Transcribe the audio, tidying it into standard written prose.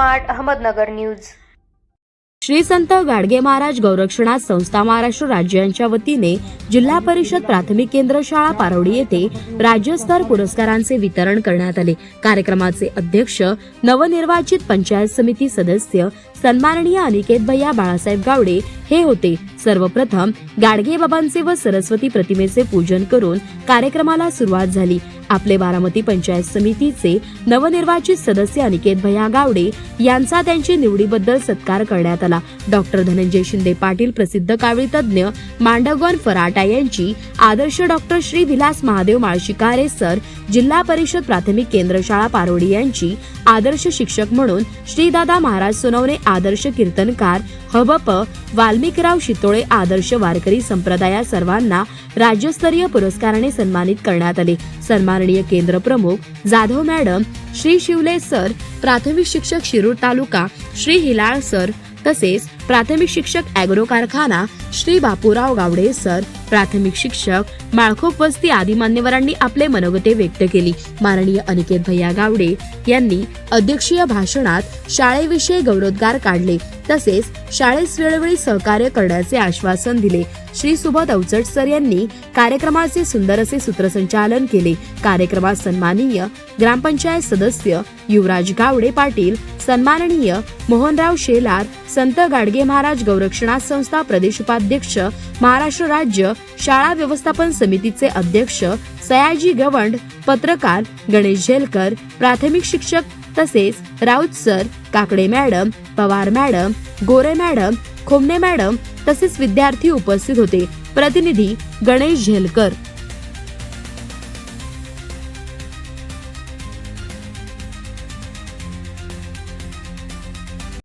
Smart Ahmednagar news. Shri संत गाडगे महाराज गौरक्षणाथ संस्था महाराष्ट्र राज्य यांच्या वतीने जिल्हा परिषद प्राथमिक केंद्र शाळा पारवडी येथे राज्यस्तर पुरस्कारांचे वितरण करण्यात आले। कार्यक्रमाचे अध्यक्ष नवनिर्वाचित पंचायत समिती सदस्य सन्माननीय अनिकेत भैया बाळासाहेब गावडे हे होते। सर्वप्रथम गाडगे बाबांचे व सरस्वती प्रतिमेचे पूजन करून कार्यक्रमाला सुरुवात झाली। आपले बारामती पंचायत समितीचे नवनिर्वाचित सदस्य अनिकेत भैया गावडे यांचा त्यांच्या निवडीबद्दल सत्कार करण्यात आला। डॉक्टर धनंजय शिंदे पाटील प्रसिद्ध कावडी तज्ञ मांडवगण फराटा यांची आदर्श डॉक्टर श्री विलास महादेव माळशिकारे सर जिल्हा परिषद प्राथमिक केंद्र शाळा पारवडी यांची आदर्श शिक्षक म्हणून श्री दादा महाराज सोनवणे आदर्श कीर्तनकार हबप वाल्मिकराव शितोळे आदर्श वारकरी संप्रदाय सर्वांना राज्यस्तरीय पुरस्काराने सन्मानित करण्यात आले। सन्माननीय केंद्र प्रमुख जाधव मॅडम, श्री शिवले सर, प्राथमिक शिक्षक शिरूर तालुका श्री हिलाळ सर, तसेच प्राथमिक शिक्षक ॲग्रो कारखाना श्री बापूराव गावडे सर, प्राथमिक शिक्षक माळखोप वस्ती आदी मान्यवरांनी आपले मनोगते व्यक्त केली। माननीय अनिकेत भैया गावडे यांनी अध्यक्षीय भाषणात शाळेविषयी गौरवोद्गार काढले, तसेच शाळेस वेळोवेळी सहकार्य करण्याचे आश्वासन दिले। श्री सुबोध अवचट सर यांनी कार्यक्रमाचे सुंदर असे सूत्रसंचालन केले। कार्यक्रमात सन्माननीय ग्रामपंचायत सदस्य युवराज गावडे पाटील, सन्माननीय मोहनराव शेलार, संत गाडगे महाराज गौरक्षणाथ संस्था प्रदेश उपाध्यक्ष महाराष्ट्र राज्य शाळा व्यवस्थापन समितीचे अध्यक्ष सयाजी गवंड, पत्रकार गणेश झेलकर, प्राथमिक शिक्षक तसेच Raut sir, Kakade madam, Pawar madam, Gore madam, Khomane madam तसेच विद्यार्थी उपस्थित होते। प्रतिनिधी गणेश झेलकर।